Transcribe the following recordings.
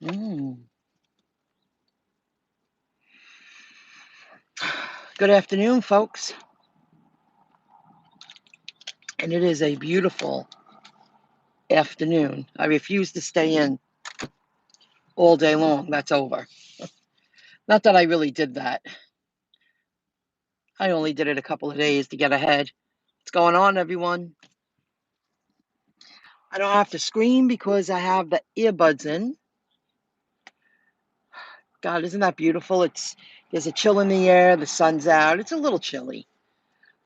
Mm. Good afternoon, folks. And it is a beautiful afternoon. I refuse to stay in all day long. That's over. Not that I really did that. I only did it a couple of days to get ahead. What's going on, everyone? I don't have to scream because I have the earbuds in. God, isn't that beautiful? There's a chill in the air, the sun's out. It's a little chilly.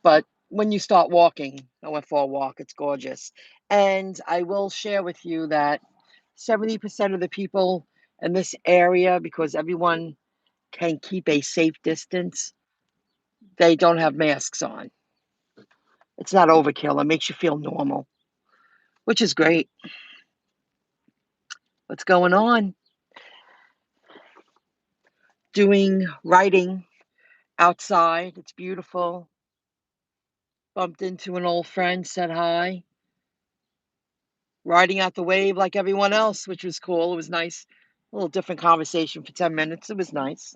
But when you start walking, I went for a walk, it's gorgeous. And I will share with you that 70% of the people in this area, because everyone can keep a safe distance, they don't have masks on. It's not overkill. It makes you feel normal, which is great. What's going on? Doing writing outside. It's beautiful. Bumped into an old friend, said hi. Riding out the wave like everyone else, which was cool. It was nice. A little different conversation for 10 minutes. It was nice.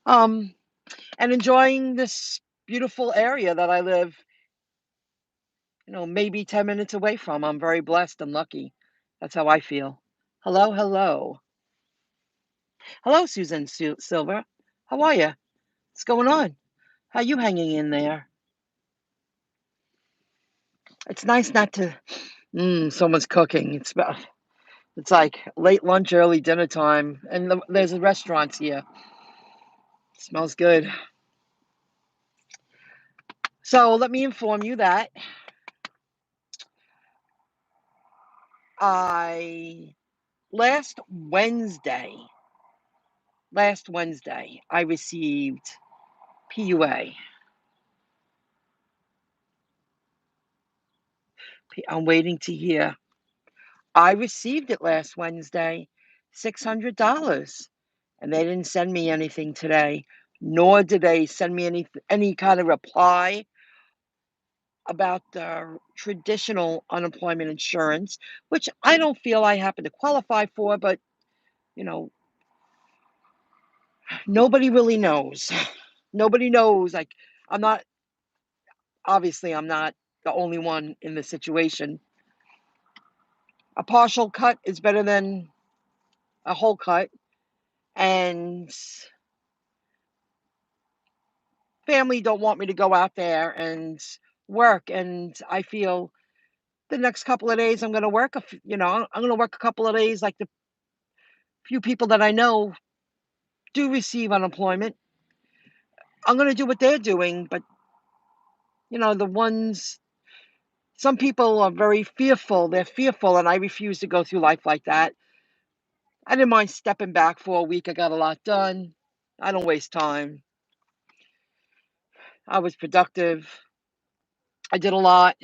Um, and enjoying this beautiful area that I live, maybe 10 minutes away from. I'm very blessed and lucky. That's how I feel. Hello, hello. Hello, Susan Silver. How are you? What's going on? How you hanging in there? It's nice not to. Someone's cooking. It's like late lunch, early dinner time, and there's restaurants here. Smells good. So let me inform you that I last Wednesday, I received PUA. I'm waiting to hear. I received it last Wednesday, $600, and they didn't send me anything today, nor did they send me any kind of reply about the traditional unemployment insurance, which I don't feel I happen to qualify for, but you know, nobody really knows. Nobody knows. Like, I'm not, obviously, I'm not the only one in this situation. A partial cut is better than a whole cut. And family don't want me to go out there and work. And I feel the next couple of days I'm going to work, I'm going to work a couple of days like the few people that I know do receive unemployment. I'm going to do what they're doing. But, the ones, some people are very fearful. They're fearful. And I refuse to go through life like that. I didn't mind stepping back for a week. I got a lot done. I don't waste time. I was productive. I did a lot.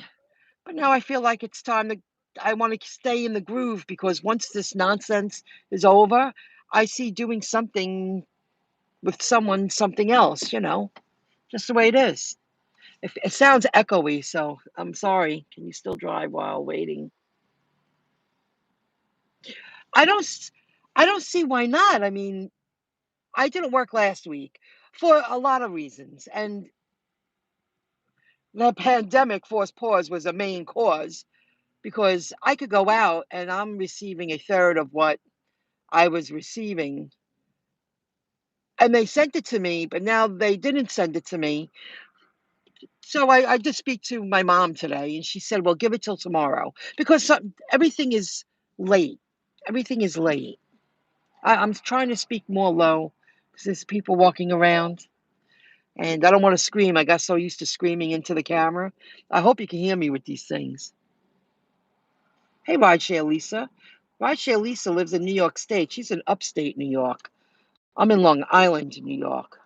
But now I feel like it's time I want to stay in the groove because once this nonsense is over, I see doing something with someone, something else, just the way it is. If it sounds echoey, so I'm sorry. Can you still drive while waiting? I don't, I don't see why not. I mean, I didn't work last week for a lot of reasons, and the pandemic forced pause was a main cause because I could go out and I'm receiving a third of what I was receiving. And they sent it to me, but now they didn't send it to me. So I did speak to my mom today, and she said, well, give it till tomorrow because everything is late. Everything is late. I'm trying to speak more low because there's people walking around, and I don't want to scream. I got so used to screaming into the camera. I hope you can hear me with these things. Hey, Rideshare Lisa. Rideshare Lisa lives in New York State. She's in upstate New York. I'm in Long Island, New York.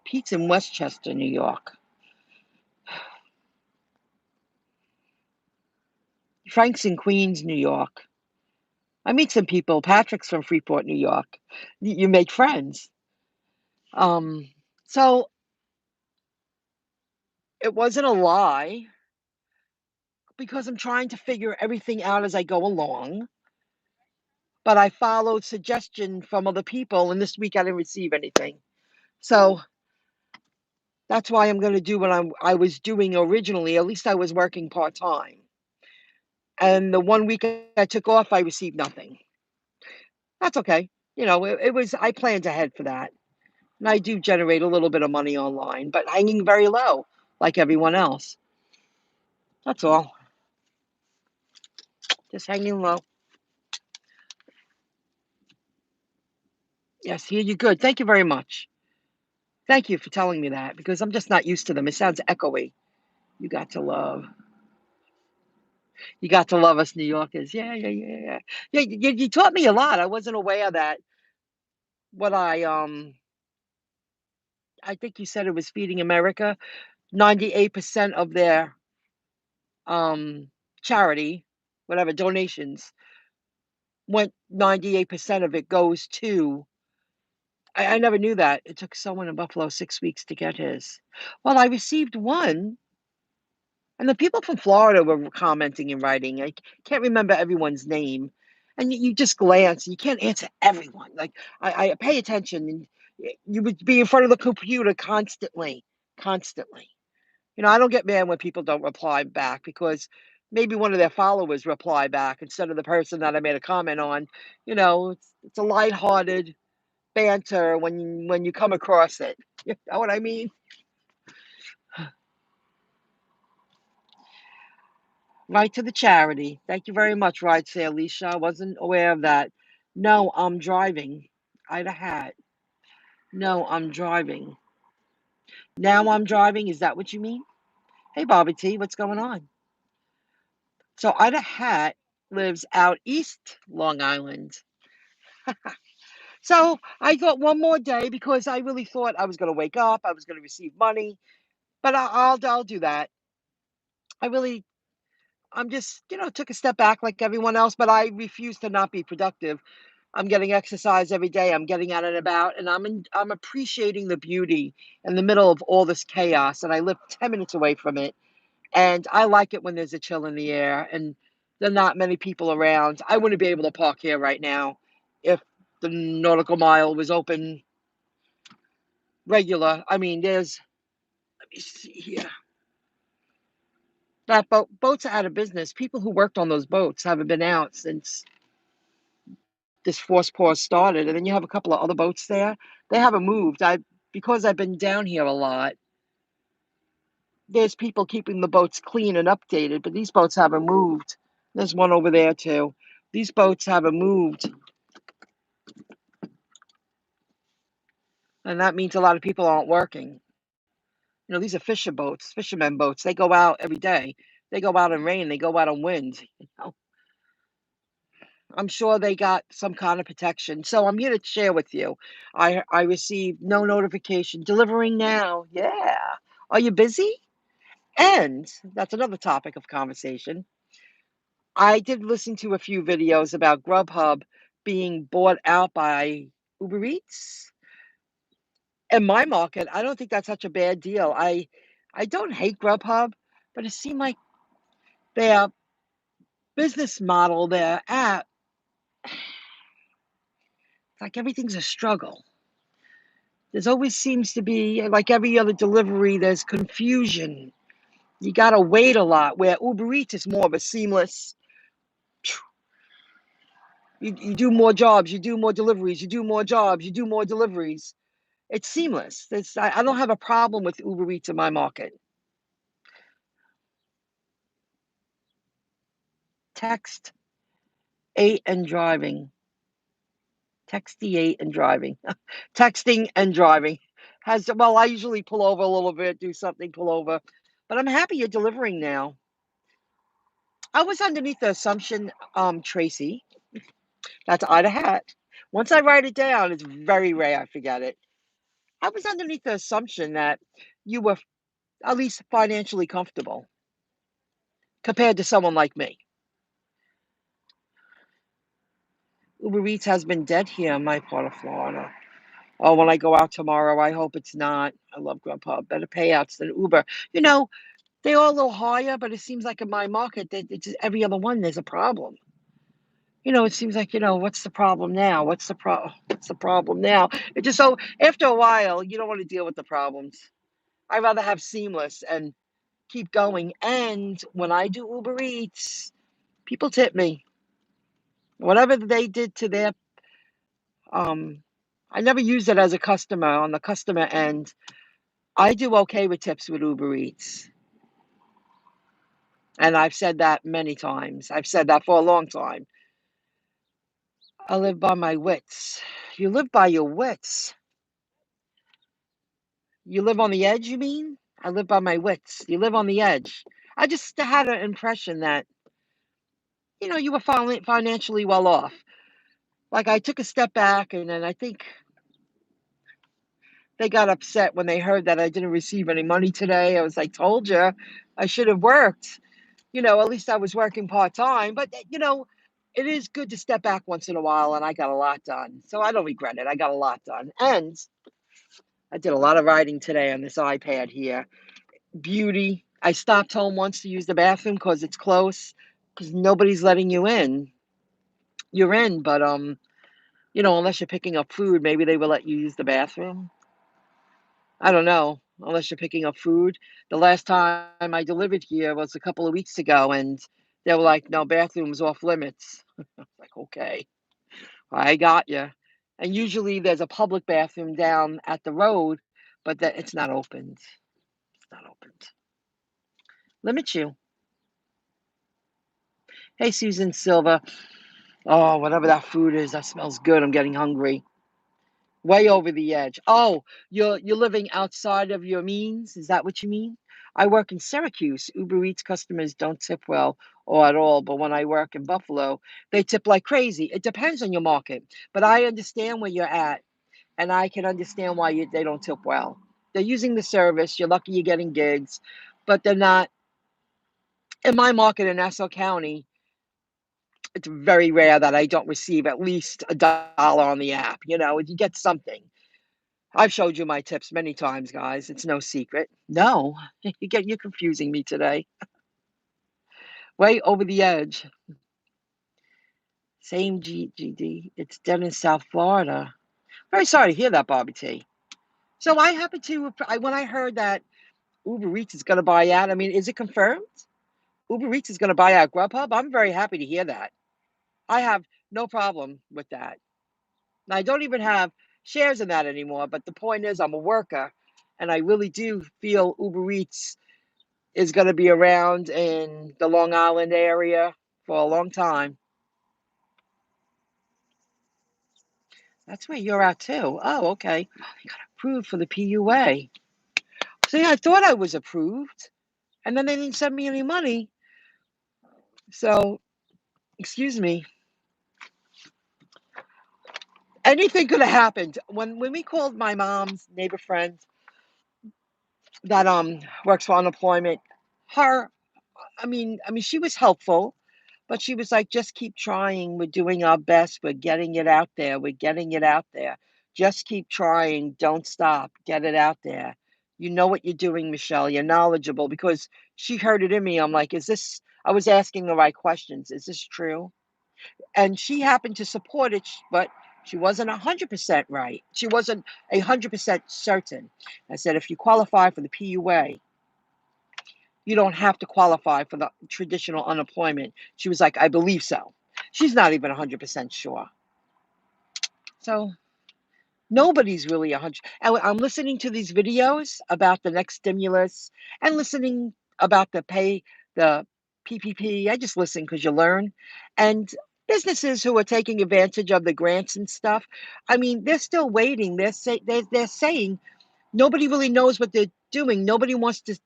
Pete's in Westchester, New York. Frank's in Queens, New York. I meet some people. Patrick's from Freeport, New York. You make friends. Um, so it wasn't a lie because I'm trying to figure everything out as I go along. but I followed suggestion from other people, and this week I didn't receive anything. So that's why I'm going to do what I was doing originally. At least I was working part-time. And the 1 week I took off, I received nothing. That's okay. It was, I planned ahead for that. And I do generate a little bit of money online, but hanging very low, like everyone else. That's all. Just hanging low. Yes, here you good. Thank you very much. Thank you for telling me that because I'm just not used to them. It sounds echoey. You got to love. You got to love us New Yorkers. Yeah, yeah, yeah, yeah. Yeah, you taught me a lot. I wasn't aware that what I think you said it was Feeding America. 98% of their um charity, whatever donations, went 98% of it goes to. I never knew that. It took someone in Buffalo 6 weeks to get his. Well, I received one. And the people from Florida were commenting and writing. I can't remember everyone's name. And you just glance, you can't answer everyone. Like, I pay attention, and you would be in front of the computer constantly, constantly. I don't get mad when people don't reply back because maybe one of their followers reply back instead of the person that I made a comment on. It's a lighthearted banter when you come across it. You know what I mean? Right to the charity. Thank you very much, Right Say Alicia. I wasn't aware of that. No, I'm driving. Ida Hat. No, I'm driving. Now I'm driving. Is that what you mean? Hey, Bobby T, what's going on? So Ida Hat lives out east Long Island. So I thought one more day because I really thought I was going to wake up, I was going to receive money, but I'll do that. I really I'm just took a step back like everyone else, but I refuse to not be productive. I'm getting exercise every day. I'm getting out and about, and I'm appreciating the beauty in the middle of all this chaos. And I live 10 minutes away from it, and I like it when there's a chill in the air and there are not many people around. I wouldn't be able to park here right now if the nautical mile was open regular. I mean, there's let me see here. That boats are out of business. People who worked on those boats haven't been out since this force pause started, and then you have a couple of other boats there. They haven't moved. Because I've been down here a lot. There's people keeping the boats clean and updated, but these boats haven't moved. There's one over there too. These boats haven't moved, and that means a lot of people aren't working. These are fishermen boats. They go out every day. They go out in rain. They go out in wind. I'm sure they got some kind of protection. So I'm here to share with you. I received no notification. Delivering now. Yeah. Are you busy? And that's another topic of conversation. I did listen to a few videos about Grubhub being bought out by Uber Eats. In my market, I don't think that's such a bad deal. I don't hate Grubhub, but it seemed like their business model, their app, like everything's a struggle. There's always seems to be, like every other delivery, there's confusion. You got to wait a lot, where Uber Eats is more of a seamless. You do more jobs, you do more deliveries, you do more jobs, you do more deliveries. It's seamless. I don't have a problem with Uber Eats in my market. Text 8 and driving. Texty 8 and driving. Texting and driving. Well, I usually pull over a little bit, do something, pull over. But I'm happy you're delivering now. I was underneath the assumption, Tracy, that's Ida Hat. Once I write it down, it's very rare I forget it. I was underneath the assumption that you were at least financially comfortable compared to someone like me. Uber Eats has been dead here in my part of Florida. Oh, when I go out tomorrow, I hope it's not. I love Grubhub. Better payouts than Uber. They are a little higher, but it seems like in my market, that it's just every other one, there's a problem. it seems like, what's the problem now? What's the problem now? It just so after a while, you don't want to deal with the problems. I'd rather have seamless and keep going. And when I do Uber Eats, people tip me. Whatever they did to their um I never use it as a customer on the customer end. I do okay with tips with Uber Eats. And I've said that many times. I've said that for a long time. I live by my wits. You live by your wits. You live on the edge, you mean? I live by my wits. You live on the edge. I just had an impression that, you were financially well off. Like I took a step back and then I think they got upset when they heard that I didn't receive any money today. I was like, told you, I should have worked. At least I was working part time. But, it is good to step back once in a while and I got a lot done. So I don't regret it. I got a lot done. And I did a lot of writing today on this iPad here. Beauty. I stopped home once to use the bathroom because it's close, because nobody's letting you in. You're in, but unless you're picking up food, maybe they will let you use the bathroom. I don't know. Unless you're picking up food. The last time I delivered here was a couple of weeks ago, and they were like, "No, bathrooms off limits." Like, okay, I got you. And usually there's a public bathroom down at the road, but that it's not opened. It's not opened. Limit you. Hey, Susan Silva. Oh, whatever that food is, that smells good. I'm getting hungry. Way over the edge. Oh, you're living outside of your means? Is that what you mean? I work in Syracuse. Uber Eats customers don't tip well or at all, but when I work in Buffalo, they tip like crazy. It depends on your market, but I understand where you're at, and I can understand why they don't tip well. They're using the service. You're lucky you're getting gigs, but they're not. In my market in Nassau County, it's very rare that I don't receive at least $1 on the app. You get something. I've showed you my tips many times, guys. It's no secret. No, you're confusing me today. Way over the edge. Same GD. It's done in South Florida. Very sorry to hear that, Bobby T. So I happen to, when I heard that Uber Eats is going to buy out, I mean, is it confirmed? Uber Eats is going to buy out Grubhub? I'm very happy to hear that. I have no problem with that. I don't even have shares in that anymore, but the point is, I'm a worker, and I really do feel Uber Eats is going to be around in the Long Island area for a long time. That's where you're at too. Oh, okay. Approved for the PUA. See, I thought I was approved, and then they didn't send me any money. So, excuse me. Anything could have happened. When we called my mom's neighbor friend that works for unemployment, her I mean she was helpful. But she was like, "Just keep trying. We're doing our best. We're getting it out there. We're getting it out there. Just keep trying. Don't stop. Get it out there. You know what you're doing, Michelle. You're knowledgeable." Because she heard it in me. I'm like, I was asking the right questions. Is this true? And she happened to support it, but she wasn't 100% right. She wasn't 100% certain. I said, if you qualify for the PUA, you don't have to qualify for the traditional unemployment. She was like, I believe so. She's not even 100% sure. So nobody's really 100. I'm listening to these videos about the next stimulus and listening about the PPP. I just listen because you learn. And businesses who are taking advantage of the grants and stuff, I mean, they're still waiting. They're saying nobody really knows what they're doing. Nobody wants to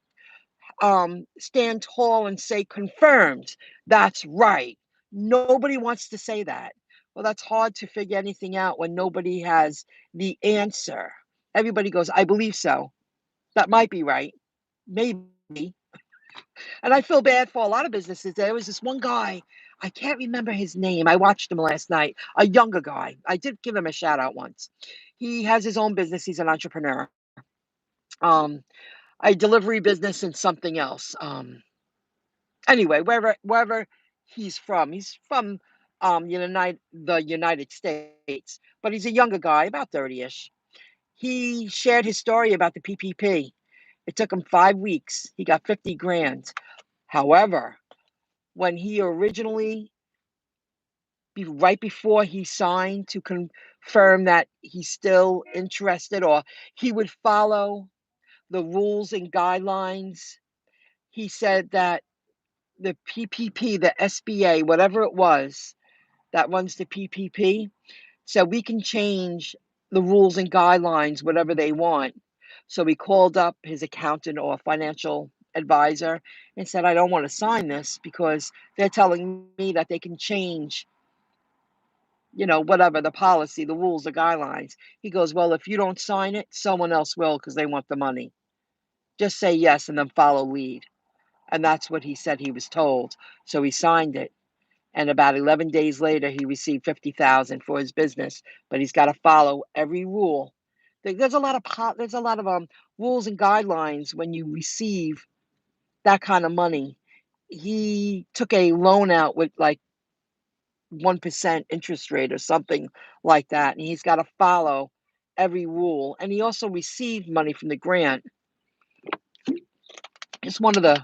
stand tall and say confirmed. That's right. Nobody wants to say that. Well, that's hard to figure anything out when nobody has the answer. Everybody goes, I believe so. That might be right. Maybe. And I feel bad for a lot of businesses. There was this one guy, I can't remember his name. I watched him last night, a younger guy. I did give him a shout out once. He has his own business. He's an entrepreneur. Um, a delivery business and something else. Anyway, wherever he's from the United States, but he's a younger guy, about 30ish. He shared his story about the PPP. It took him 5 weeks. He got 50 grand. However, when he originally, right before he signed to confirm that he's still interested or he would follow the rules and guidelines, he said that the PPP, the SBA, whatever it was that runs the PPP, so we can change the rules and guidelines, whatever they want. So he called up his accountant or financial advisor and said, I don't want to sign this because they're telling me that they can change, whatever the policy, the rules, the guidelines. He goes, well, if you don't sign it, someone else will because they want the money. Just say yes and then follow lead. And that's what he said he was told. So he signed it. And about 11 days later, he received 50,000 for his business, but he's got to follow every rule. There's a lot of rules and guidelines when you receive that kind of money. He took a loan out with like 1% interest rate or something like that, and he's got to follow every rule. And he also received money from the grant. It's one of the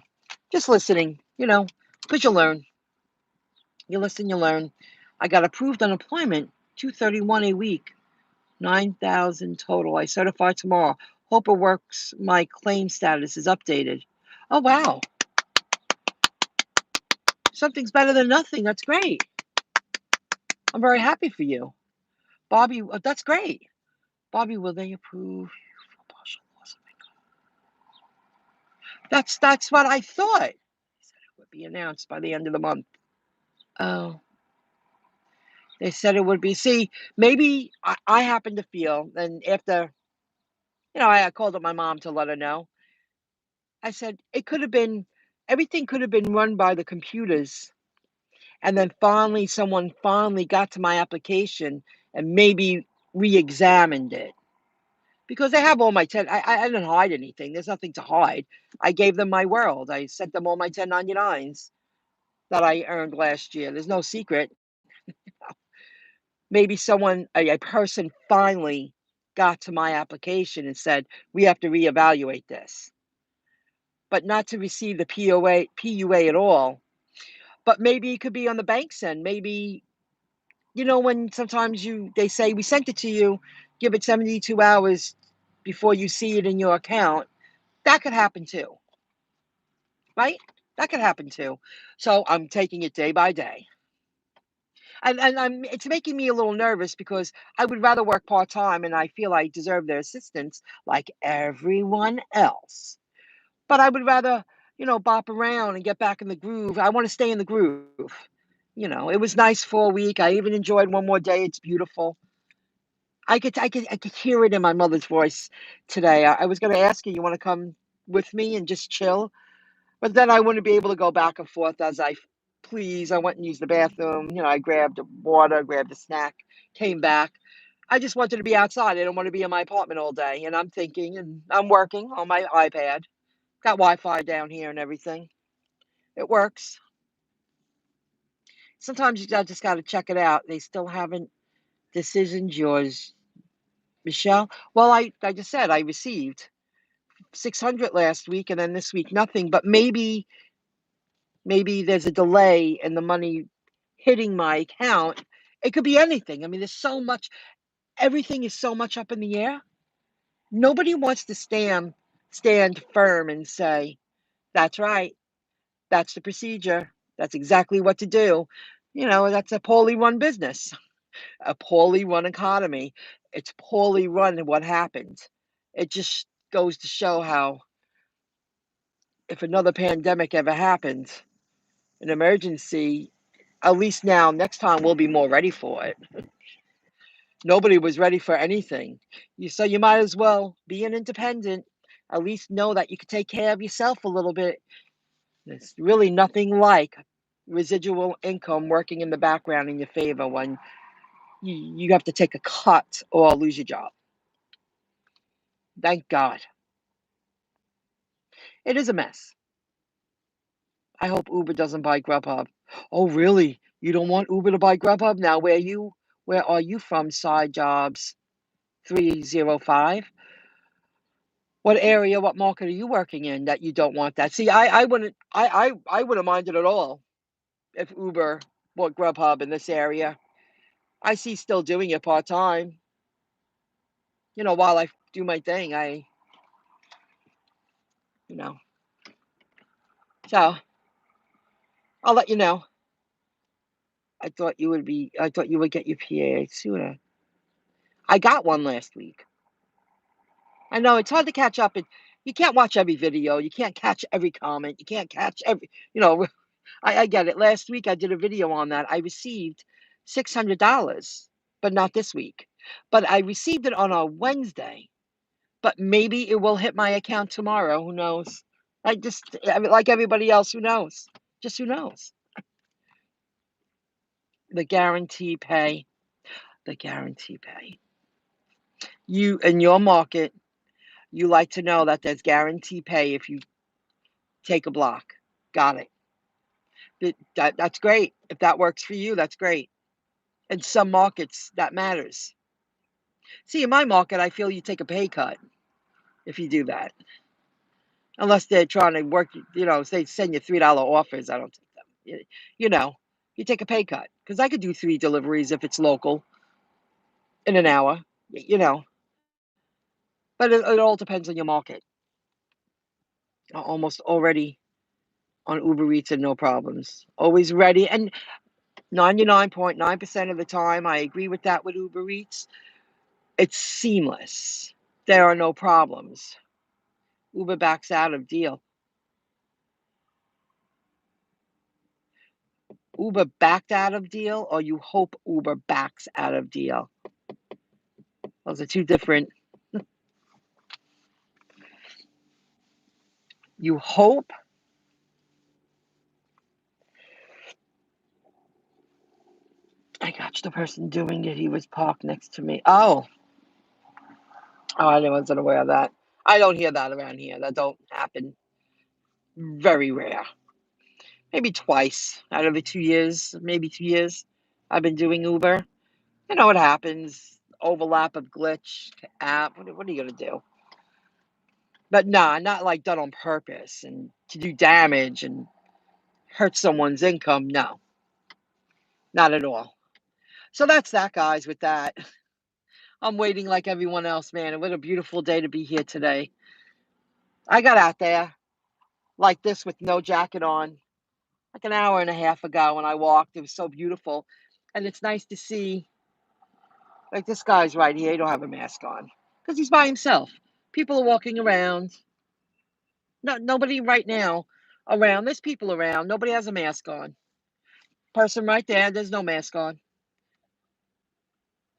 just listening, because you learn. You listen, you learn. I got approved unemployment, 231 a week, 9,000 total. I certify tomorrow. Hope it works. My claim status is updated. Oh wow, something's better than nothing. That's great. I'm very happy for you, Bobby. That's great, Bobby. Will they approve for partial loss of income? That's what I thought. They said it would be announced by the end of the month. Oh, they said it would be. See, maybe I happen to feel, and after I called up my mom to let her know. I said it could have been everything could have been run by the computers, and then finally someone finally got to my application and maybe re-examined it because they have all my 10. I didn't hide anything. There's nothing to hide. I gave them my world. I sent them all my 1099s that I earned last year. There's no secret. Maybe a person finally got to my application and said, we have to reevaluate this, but not to receive the PUA at all. But maybe it could be on the bank's end. Maybe, when sometimes they say, we sent it to you, give it 72 hours before you see it in your account. That could happen too, right? That could happen too. So I'm taking it day by day. And it's making me a little nervous because I would rather work part-time and I feel I deserve their assistance like everyone else. But I would rather, bop around and get back in the groove. I want to stay in the groove. It was nice for a week. I even enjoyed one more day. It's beautiful. I could hear it in my mother's voice today. I was going to ask you want to come with me and just chill? But then I wouldn't be able to go back and forth as I please. I went and used the bathroom. I grabbed water, grabbed a snack, came back. I just wanted to be outside. I didn't want to be in my apartment all day. And I'm thinking, and I'm working on my iPad. Got Wi-Fi down here and everything. It works. Sometimes you just got to check it out. They still haven't decisioned yours, Michelle. Well, I just said I received 600 last week, and then this week nothing. But maybe there's a delay in the money hitting my account. It could be anything. I mean, there's so much. Everything is so much up in the air. Nobody wants to stand firm and say, "That's right. That's the procedure. That's exactly what to do." That's a poorly run business, a poorly run economy. It's poorly run what happened. It just goes to show how if another pandemic ever happened, an emergency, at least now, next time we'll be more ready for it. Nobody was ready for anything. So you might as well be an independent, at least know that you can take care of yourself a little bit. There's really nothing like residual income working in the background in your favor when you have to take a cut or lose your job. Thank God. It is a mess. I hope Uber doesn't buy Grubhub. Oh, really? You don't want Uber to buy Grubhub? Now, where are you from, Side Jobs 305? What area, what market are you working in that you don't want that? See, I wouldn't mind it at all if Uber bought Grubhub in this area. I see still doing it part-time. While I do my thing, you know. So I'll let you know. I thought you would get your PA sooner. I got one last week. I know it's hard to catch up. You can't watch every video. You can't catch every comment. You can't catch you know, I get it. Last week I did a video on that. I received $600, but not this week. But I received it on a Wednesday. But maybe it will hit my account tomorrow. Who knows? I mean, like everybody else, who knows? Just who knows? The guarantee pay. The guarantee pay. You, in your market, you like to know that there's guarantee pay if you take a block. Got it. That's great. If that works for you, that's great. In some markets, that matters. See, in my market, I feel you take a pay cut if you do that. Unless they're trying to work, they send you $3 offers. I don't take them. You take a pay cut. Because I could do 3 deliveries if it's local in an hour, you know. But it all depends on your market. Almost already on Uber Eats and no problems. Always ready. And 99.9% of the time, I agree with that with Uber Eats. It's seamless. There are no problems. Uber backs out of deal. Uber backed out of deal, or you hope Uber backs out of deal? Those are two different. You hope. I got the person doing it. He was parked next to me. Oh, I wasn't aware of that. I don't hear that around here. That don't happen. Very rare. Maybe twice out of the 2 years, maybe 2 years I've been doing Uber. You know what happens? Overlap of glitch app. What are you gonna do? But nah, not like done on purpose and to do damage and hurt someone's income. No, not at all. So that's that, guys, with that. I'm waiting like everyone else, man. And what a beautiful day to be here today. I got out there like this with no jacket on like an hour and a half ago when I walked. It was so beautiful. And it's nice to see, like, this guy's right here. He don't have a mask on because he's by himself. People are walking around. Nobody right now around. There's people around. Nobody has a mask on. Person right there, there's no mask on.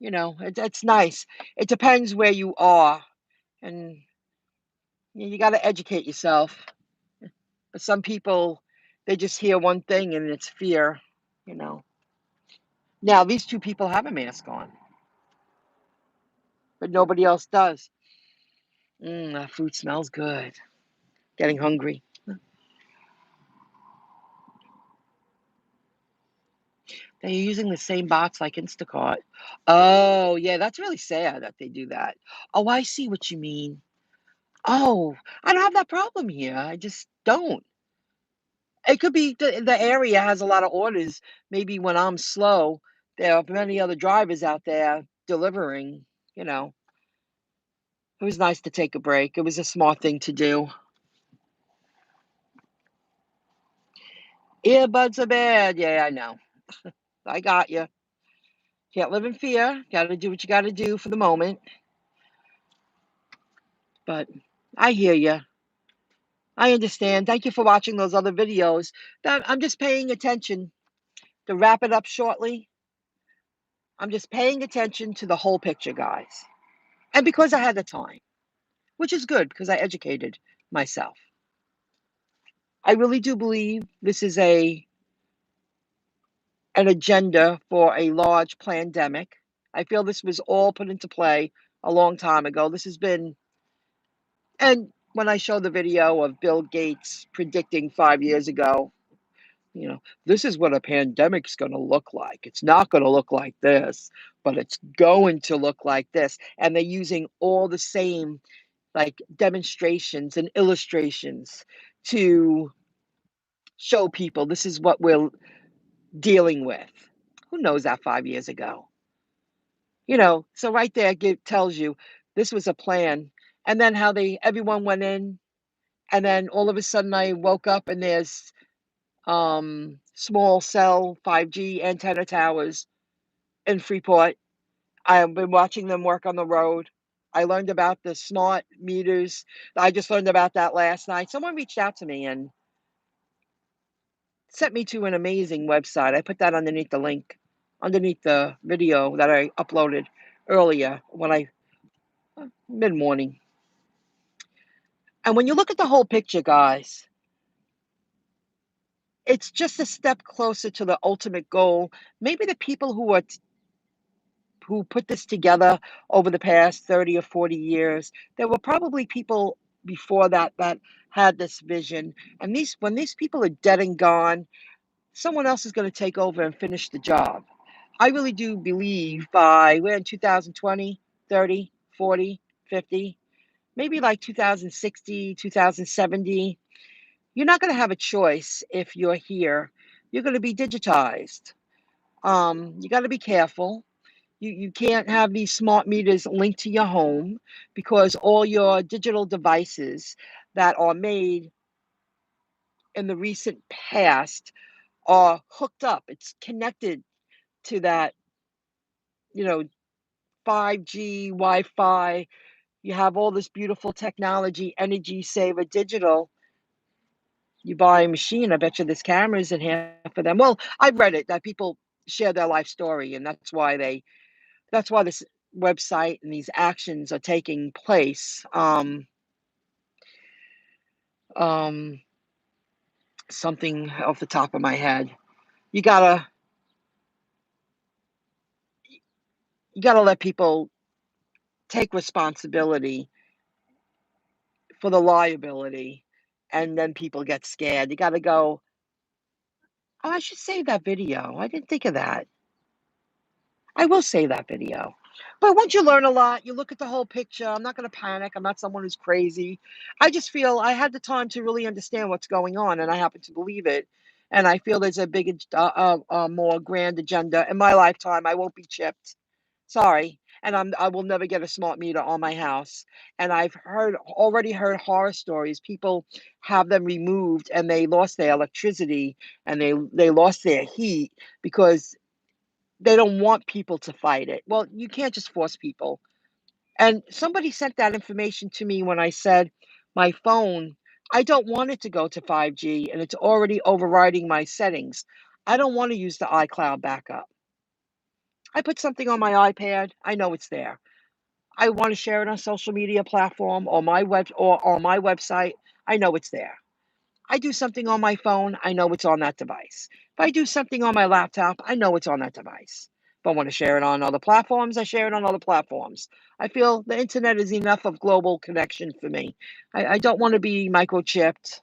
It's nice. It depends where you are. And you got to educate yourself. But some people, they just hear one thing and it's fear, you know. Now, these two people have a mask on, but nobody else does. That food smells good. Getting hungry. They're using the same bots like Instacart. Oh, yeah, that's really sad that they do that. Oh, I see what you mean. Oh, I don't have that problem here. I just don't. It could be the area has a lot of orders. Maybe when I'm slow, there are many other drivers out there delivering, you know. It was nice to take a break. It was a smart thing to do. Earbuds are bad. Yeah, I know. I got you. Can't live in fear. Got to do what you got to do for the moment. But I hear you. I understand. Thank you for watching those other videos. That I'm just paying attention. To wrap it up shortly, I'm just paying attention to the whole picture, guys. And because I had the time, which is good because I educated myself. I really do believe this is an agenda for a large pandemic. I feel this was all put into play a long time ago. This has been, and when I show the video of Bill Gates predicting 5 years ago this is what a pandemic's going to look like. It's not going to look like this, but it's going to look like this. And they're using all the same like demonstrations and illustrations to show people this is what we're dealing with. Who knows that 5 years ago? So right there tells you this was a plan. And then how everyone went in, and then all of a sudden I woke up and there's small cell 5G antenna towers in Freeport. I've been watching them work on the road. I learned about the smart meters. I just learned about that last night. Someone reached out to me and sent me to an amazing website. I put that underneath the link, underneath the video that I uploaded earlier when mid morning. And when you look at the whole picture, guys, it's just a step closer to the ultimate goal. Maybe the people who put this together over the past 30 or 40 years, there were probably people before that had this vision. And when these people are dead and gone, someone else is going to take over and finish the job. I really do believe we're in 2020, 30, 40, 50, maybe like 2060, 2070. You're not going to have a choice if you're here. You're going to be digitized. You got to be careful. You can't have these smart meters linked to your home because all your digital devices that are made in the recent past are hooked up. It's connected to that, you know, 5G, Wi-Fi. You have all this beautiful technology, energy saver, digital. You buy a machine, I bet you there's cameras in half of them. Well, I've read it that people share their life story, and that's why this website and these actions are taking place. Um, Something off the top of my head. You gotta you gotta let people take responsibility for the liability, and then people get scared. You gotta go, oh, I should save that video. I didn't think of that. I will save that video. But once you learn a lot, you look at the whole picture. I'm not going to panic. I'm not someone who's crazy. I just feel I had the time to really understand what's going on, and I happen to believe it. And I feel there's a more grand agenda in my lifetime. I won't be chipped. Sorry. And I will never get a smart meter on my house. And I've already heard horror stories. People have them removed and they lost their electricity and they lost their heat because they don't want people to fight it. Well, you can't just force people. And somebody sent that information to me when I said my phone, I don't want it to go to 5G and it's already overriding my settings. I don't want to use the iCloud backup. I put something on my iPad, I know it's there. I want to share it on a social media platform or on my website, I know it's there. I do something on my phone, I know it's on that device. If I do something on my laptop, I know it's on that device. If I want to share it on other platforms, I share it on other platforms. I feel the internet is enough of global connection for me. I don't want to be microchipped.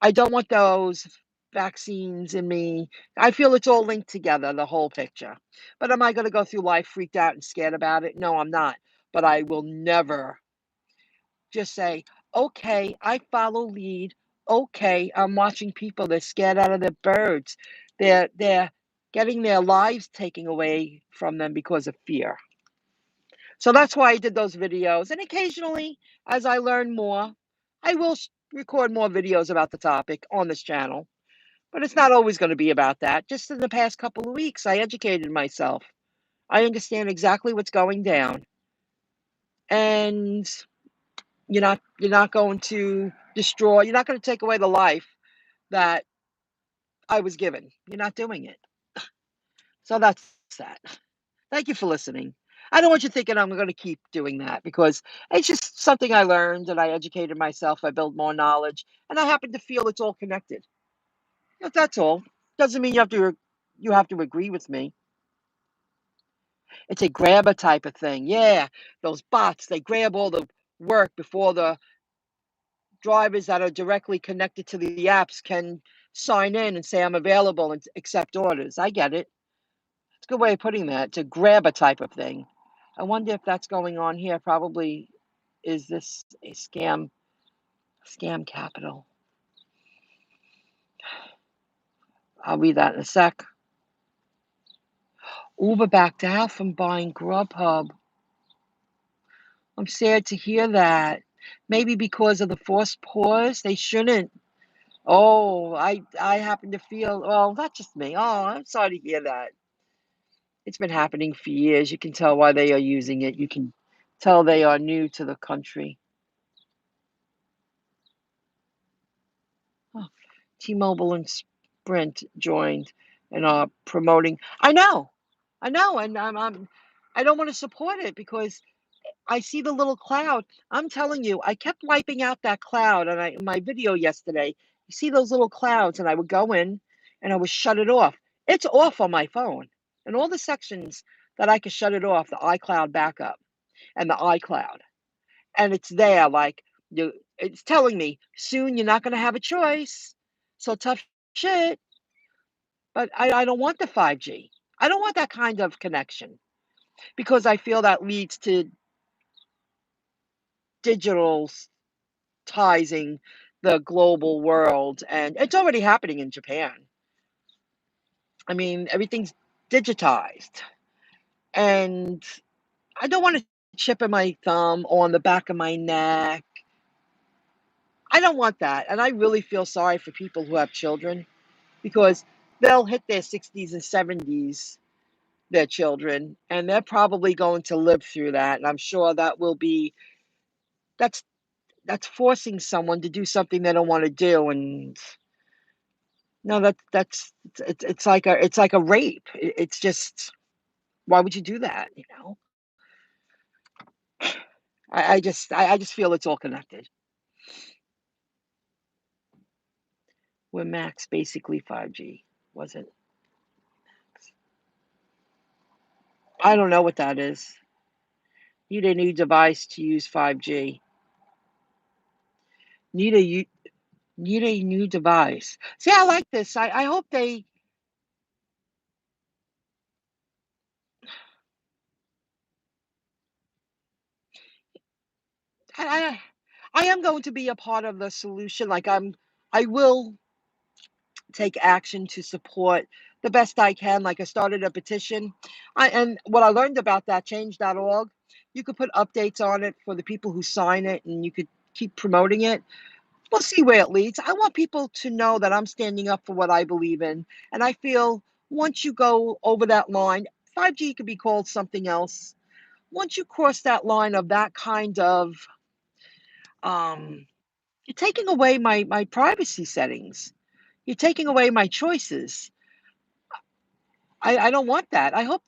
I don't want those vaccines in me. I feel it's all linked together, the whole picture. But am I going to go through life freaked out and scared about it? No, I'm not. But I will never just say, okay, I follow lead. Okay, I'm watching people. They're scared out of their birds. They're getting their lives taken away from them because of fear. So that's why I did those videos. And occasionally, as I learn more, I will record more videos about the topic on this channel. But it's not always going to be about that. Just in the past couple of weeks, I educated myself. I understand exactly what's going down. And you're not going to destroy, you're not going to take away the life that I was given. You're not doing it. So that's that. Thank you for listening. I don't want you thinking I'm going to keep doing that because it's just something I learned and I educated myself. I built more knowledge and I happen to feel it's all connected. But that's all. Doesn't mean you have to agree with me. It's a grabber type of thing. Yeah, those bots, they grab all the work before the drivers that are directly connected to the apps can sign in and say I'm available and accept orders. I get it. It's a good way of putting that, to grab a type of thing. I wonder if that's going on here. Probably. Is this a scam? Scam capital. I'll read that in a sec. Uber backed out from buying Grubhub. I'm sad to hear that. Maybe because of the forced pause, they shouldn't. Oh, I happen to feel, well, not just me. Oh, I'm sorry to hear that. It's been happening for years. You can tell why they are using it. You can tell they are new to the country. Oh, T-Mobile and Sprint joined and are promoting. I know, and I don't want to support it because I see the little cloud. I'm telling you, I kept wiping out that cloud, and in my video yesterday, you see those little clouds, and I would go in and I would shut it off. It's off on my phone, and all the sections that I could shut it off, the iCloud backup and the iCloud, and it's there like it's telling me soon you're not going to have a choice. So tough shit. But I don't want the 5G. I don't want that kind of connection because I feel that leads to digital digitizing the global world, and it's already happening in Japan. I mean, everything's digitized, and I don't want a chip in my thumb or on the back of my neck. I don't want that, and I really feel sorry for people who have children because they'll hit their 60s and 70s, their children, and they're probably going to live through that, and I'm sure that will be that's that's forcing someone to do something they don't want to do, and no, that's it's like a rape. It's just, why would you do that? You know, I just feel it's all connected. We're Max basically 5G, wasn't? I don't know what that is. Need a new device to use 5G. Need a need a new device. See, I like this. I hope they. I I am going to be a part of the solution. Like I will take action to support the best I can. Like I started a petition. And what I learned about that change.org, you could put updates on it for the people who sign it and you could keep promoting it. We'll see where it leads. I want people to know that I'm standing up for what I believe in. And I feel once you go over that line, 5G could be called something else. Once you cross that line of that kind of, um, you're taking away my privacy settings. You're taking away my choices. I don't want that. I hope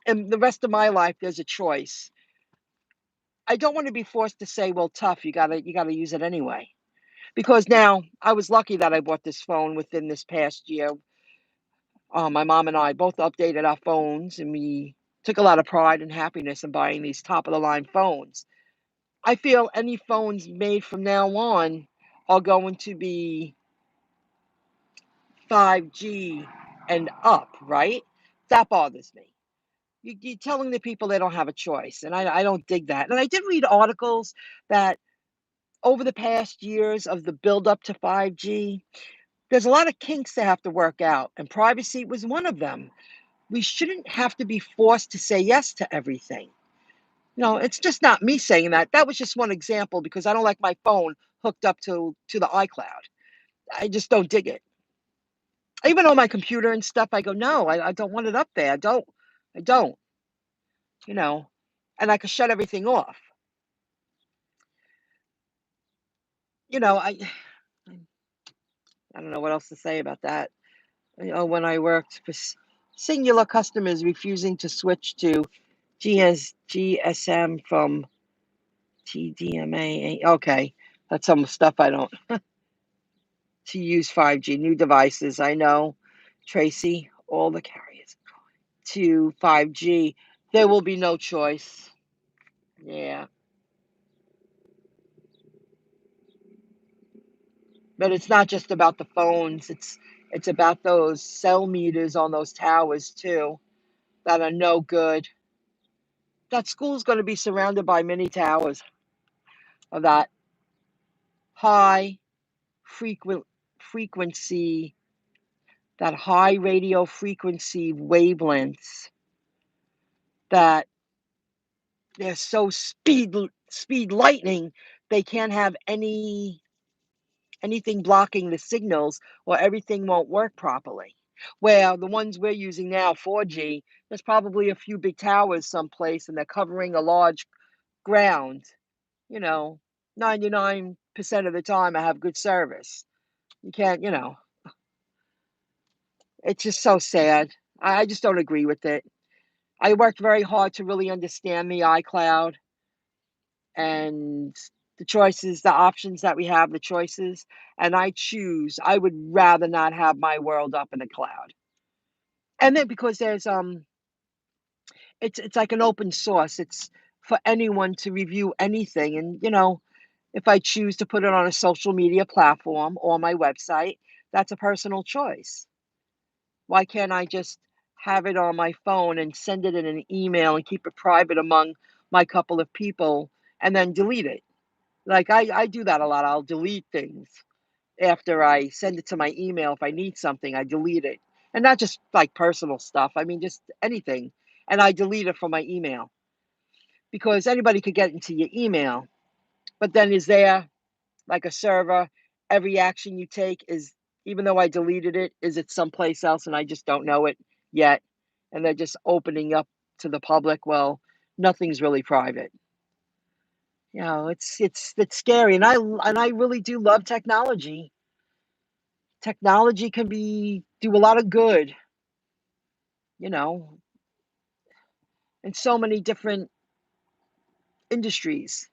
in the rest of my life there's a choice. I don't want to be forced to say, well, tough, you gotta use it anyway. Because now I was lucky that I bought this phone within this past year. My mom and I both updated our phones, and we took a lot of pride and happiness in buying these top of the line phones. I feel any phones made from now on are going to be 5G and up, right? That bothers me. You're telling the people they don't have a choice, and I don't dig that. And I did read articles that over the past years of the build up to 5G, there's a lot of kinks that have to work out, and privacy was one of them. We shouldn't have to be forced to say yes to everything. No, it's just not me saying that. That was just one example because I don't like my phone hooked up to the iCloud. I just don't dig it. Even on my computer and stuff, I go, no, I don't want it up there. I don't, you know, and I could shut everything off. You know, I don't know what else to say about that. You know, when I worked for singular customers refusing to switch to GSM from TDMA. Okay, that's some stuff I don't. To use 5G, new devices. I know, Tracy, all the carriers to 5G. There will be no choice. Yeah. But it's not just about the phones. It's about those cell meters on those towers too that are no good. That school's going to be surrounded by many towers of that high frequent frequency, that high radio frequency wavelengths that they're so speed lightning, they can't have anything blocking the signals, or everything won't work properly. Where the ones we're using now, 4G, there's probably a few big towers someplace and they're covering a large ground. You know, 99% of the time I have good service. You can't, it's just so sad. I just don't agree with it. I worked very hard to really understand the iCloud and the choices, the options that we have, the choices, and I would rather not have my world up in the cloud. And then because it's like an open source. It's for anyone to review anything, and if I choose to put it on a social media platform or my website, that's a personal choice. Why can't I just have it on my phone and send it in an email and keep it private among my couple of people and then delete it? Like I do that a lot. I'll delete things after I send it to my email. If I need something, I delete it. And not just like personal stuff. I mean just anything. And I delete it from my email because anybody could get into your email. But then is there like a server? Every action you take is, even though I deleted it, is it someplace else and I just don't know it yet? And they're just opening up to the public. Well, nothing's really private. It's scary, and I really do love technology. Technology can be do a lot of good, you know, in so many different industries.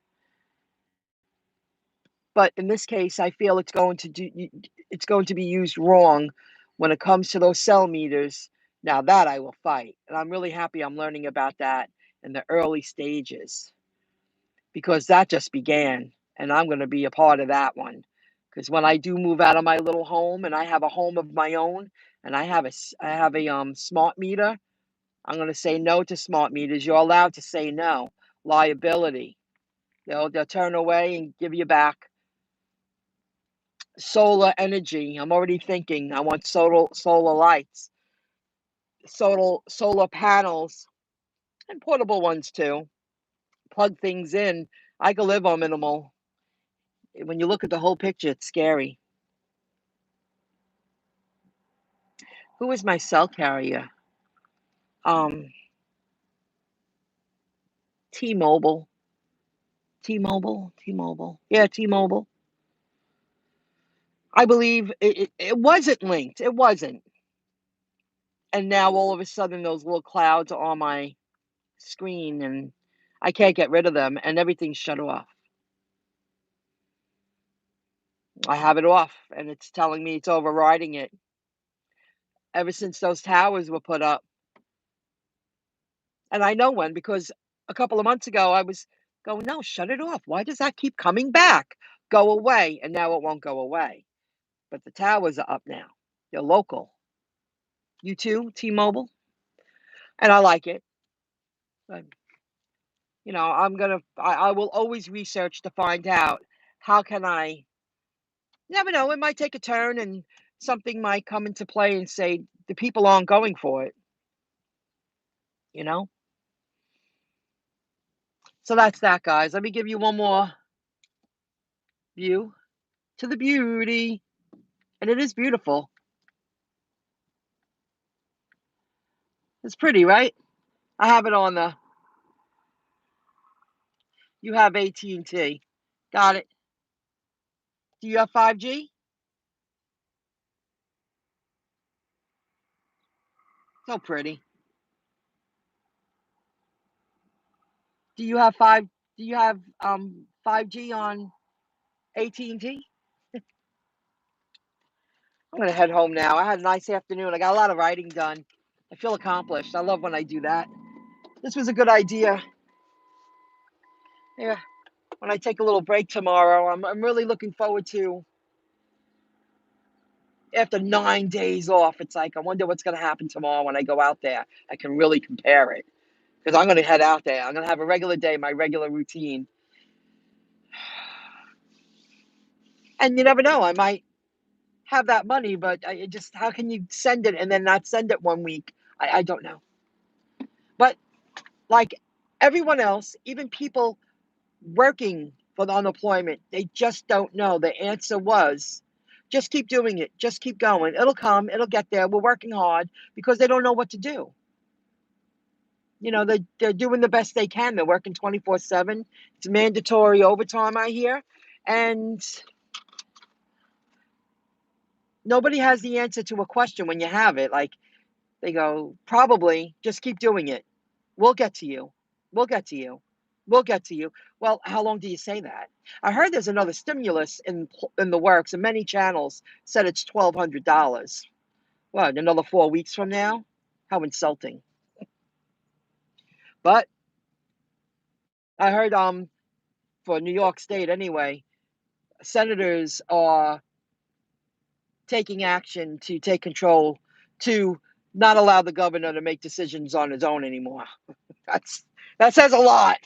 But in this case, I feel it's going to be used wrong when it comes to those cell meters. Now that I will fight, and I'm really happy I'm learning about that in the early stages because that just began, and I'm going to be a part of that one. Because when I do move out of my little home and I have a home of my own, and I have a smart meter, I'm going to say no to smart meters. You're allowed to say no. Liability. They'll turn away and give you back. Solar energy. I'm already thinking. I want solar lights, solar panels, and portable ones too. Plug things in. I could live on minimal. When you look at the whole picture, it's scary. Who is my cell carrier? Um, T-Mobile. T-Mobile. T-Mobile. Yeah, T-Mobile. I believe it wasn't linked. It wasn't. And now all of a sudden those little clouds are on my screen and I can't get rid of them and everything's shut off. I have it off and it's telling me it's overriding it ever since those towers were put up. And I know when, because a couple of months ago I was going, no, shut it off. Why does that keep coming back? Go away. And now it won't go away. But the towers are up now. They're local. You too, T-Mobile? And I like it. But, I will always research to find out how can I, you never know, it might take a turn and something might come into play and say the people aren't going for it, you know? So that's that, guys. Let me give you one more view to the beauty. And it is beautiful. It's pretty, right? I have it on the, you have AT&T. Got it. Do you have 5G? So pretty. Do you have 5G on AT&T? I'm gonna head home now. I had a nice afternoon. I got a lot of writing done. I feel accomplished. I love when I do that. This was a good idea. Yeah. When I take a little break tomorrow, I'm really looking forward to after 9 days off, it's like, I wonder what's going to happen tomorrow when I go out there. I can really compare it because I'm going to head out there. I'm going to have a regular day, my regular routine. And you never know, I might have that money, but I just, how can you send it and then not send it one week? I don't know. But like everyone else, even people working for the unemployment, they just don't know. The answer was, just keep doing it. Just keep going. It'll come. It'll get there. We're working hard because they don't know what to do. You know, they're doing the best they can. They're working 24/7. It's mandatory overtime, I hear. And nobody has the answer to a question when you have it. Like, they go, probably just keep doing it. We'll get to you. We'll get to you. We'll get to you. Well, how long do you say that? I heard there's another stimulus in the works, and many channels said it's $1,200. What, another 4 weeks from now? How insulting. But I heard for New York State anyway, senators are taking action to take control to not allow the governor to make decisions on his own anymore. That says a lot.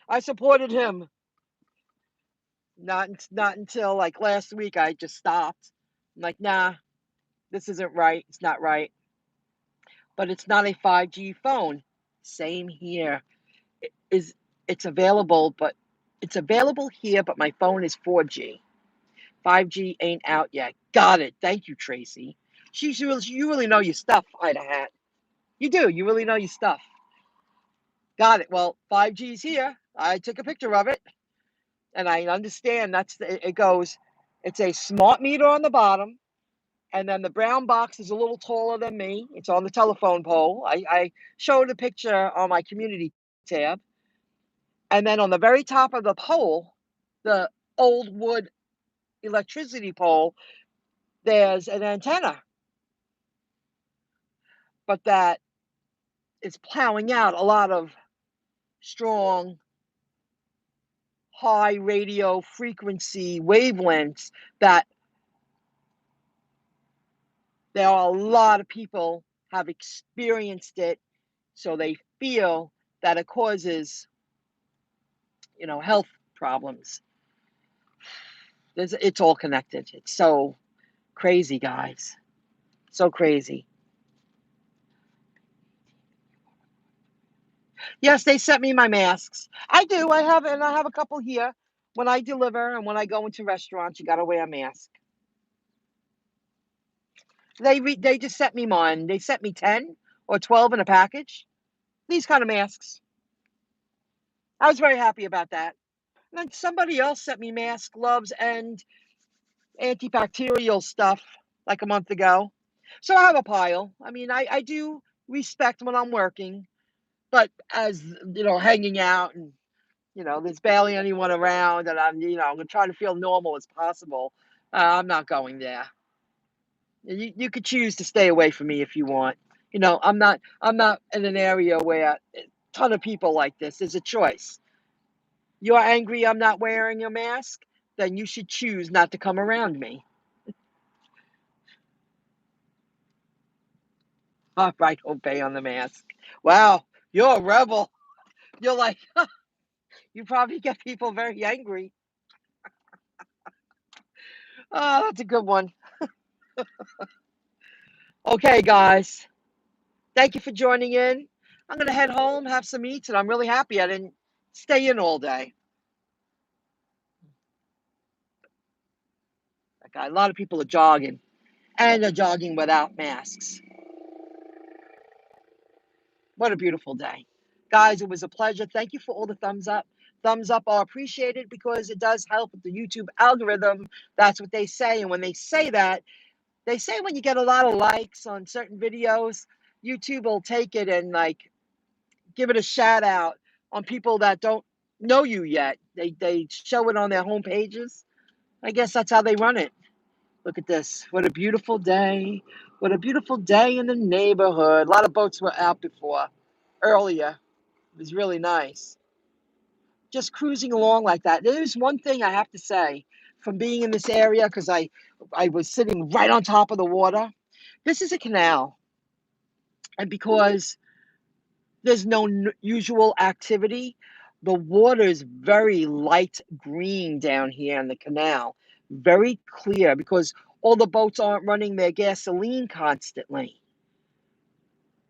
I supported him. Not until like last week I just stopped. I'm like, nah, this isn't right. It's not right. But it's not a 5G phone. Same here. It is it's available, but it's available here, but my phone is 4G. 5G ain't out yet. Got it. Thank you, Tracy. You really know your stuff, Ida Hat. You do. You really know your stuff. Got it. Well, 5G's here. I took a picture of it, and I understand it goes. It's a smart meter on the bottom, and then the brown box is a little taller than me. It's on the telephone pole. I showed a picture on my community tab, and then on the very top of the pole, the old wood electricity pole, there's an antenna, but that is plowing out a lot of strong, high radio frequency wavelengths that there are a lot of people have experienced it, so they feel that it causes, health problems. It's all connected. It's so crazy, guys. So crazy. Yes, they sent me my masks. I do. I have a couple here. When I deliver and when I go into restaurants, you got to wear a mask. They just sent me mine. They sent me 10 or 12 in a package. These kind of masks. I was very happy about that. And then somebody else sent me masks, gloves, and antibacterial stuff like a month ago. So I have a pile. I mean, I do respect when I'm working, but as hanging out and there's barely anyone around, and I'm gonna try to feel normal as possible. I'm not going there. You could choose to stay away from me if you want. I'm not in an area where a ton of people like this. There's a choice. You're angry I'm not wearing a mask, then you should choose not to come around me. All right, obey on the mask. Wow, you're a rebel. You're like, you probably get people very angry. Oh, that's a good one. Okay, guys. Thank you for joining in. I'm going to head home, have some eats, and I'm really happy I didn't stay in all day. A lot of people are jogging, and they're jogging without masks. What a beautiful day. Guys, it was a pleasure. Thank you for all the thumbs up. Thumbs up are appreciated because it does help with the YouTube algorithm. That's what they say. And when they say that, they say when you get a lot of likes on certain videos, YouTube will take it and give it a shout out on people that don't know you yet. They show it on their home pages. I guess that's how they run it. Look at this. What a beautiful day. What a beautiful day in the neighborhood. A lot of boats were out earlier. It was really nice. Just cruising along like that. There's one thing I have to say from being in this area, because I I was sitting right on top of the water. This is a canal, and because there's no usual activity, the water is very light green down here in the canal, very clear because all the boats aren't running their gasoline constantly.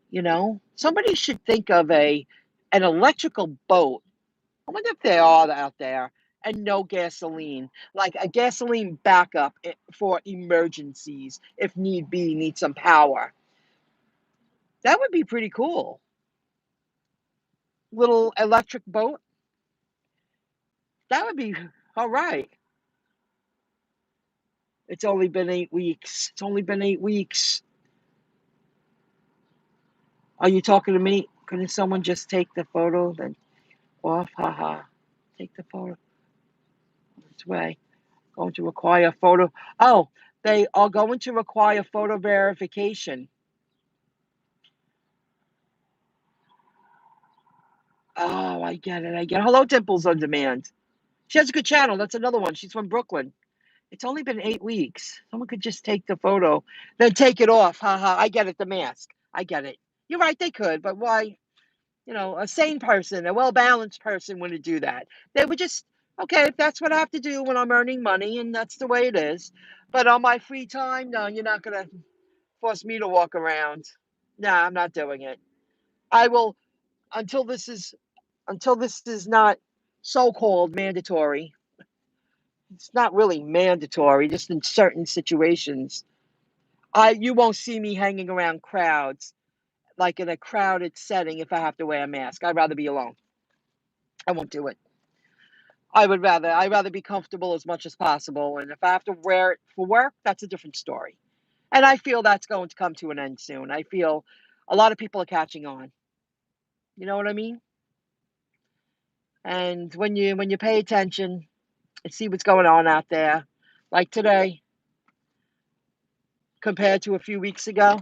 You know, somebody should think of an electrical boat. I wonder if they are out there, and no gasoline, like a gasoline backup for emergencies if need be, need some power. That would be pretty cool. Little electric boat. That would be all right. It's only been 8 weeks. It's only been 8 weeks. Are you talking to me? Couldn't someone just take the photo then off? Haha. Take the photo this way. Going to require photo. Oh, they are going to require photo verification. Oh, I get it. I get it. Hello, Dimples on Demand. She has a good channel. That's another one. She's from Brooklyn. It's only been 8 weeks. Someone could just take the photo, then take it off. Haha. I get it. The mask. I get it. You're right. They could, but why? You know, a sane person, a well-balanced person wouldn't do that. They would just, okay, if that's what I have to do when I'm earning money, and that's the way it is. But on my free time, no, you're not going to force me to walk around. Nah, I'm not doing it. I will until this is not so-called mandatory. It's not really mandatory, just in certain situations. You won't see me hanging around crowds, like in a crowded setting if I have to wear a mask. I'd rather be alone. I won't do it. I'd rather be comfortable as much as possible. And if I have to wear it for work, that's a different story. And I feel that's going to come to an end soon. I feel a lot of people are catching on. You know what I mean? And when you pay attention and see what's going on out there, like today compared to a few weeks ago,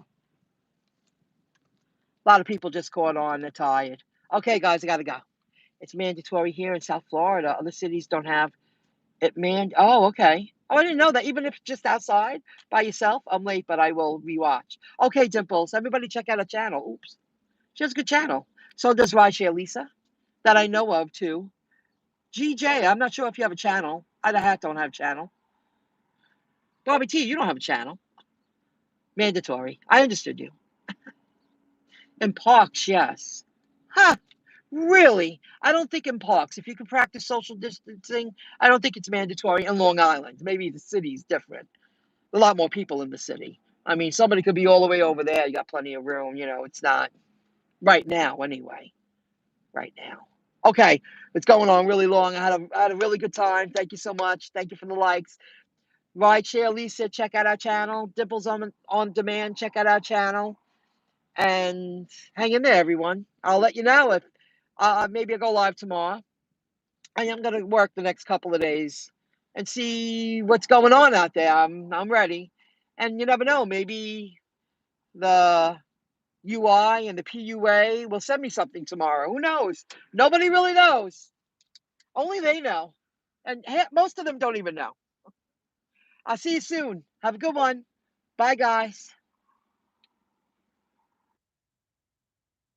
a lot of people just caught on. They're tired. Okay, guys, I gotta go. It's mandatory here in South Florida. Other cities don't have it. Oh, okay. Oh, I didn't know that. Even if just outside by yourself, I'm late, but I will rewatch. Okay, Dimples. Everybody, check out her channel. Oops, she has a good channel. So does Rajay Lisa, that I know of too. GJ, I'm not sure if you have a channel. I don't have a channel. Bobby T, you don't have a channel. Mandatory. I understood you. In parks, yes. Huh. Really? I don't think in parks. If you can practice social distancing, I don't think it's mandatory in Long Island. Maybe the city's different. A lot more people in the city. I mean, somebody could be all the way over there. You got plenty of room. You know, it's not right now anyway. Right now. Okay, it's going on really long. I had a really good time. Thank you so much. Thank you for the likes. Rideshare Lisa, check out our channel. Dimples on Demand, check out our channel. And hang in there, everyone. I'll let you know if maybe I'll go live tomorrow. I am going to work the next couple of days and see what's going on out there. I'm ready. And you never know, maybe the UI and the PUA will send me something tomorrow. Who knows? Nobody really knows. Only they know. And most of them don't even know. I'll see you soon. Have a good one. Bye, guys.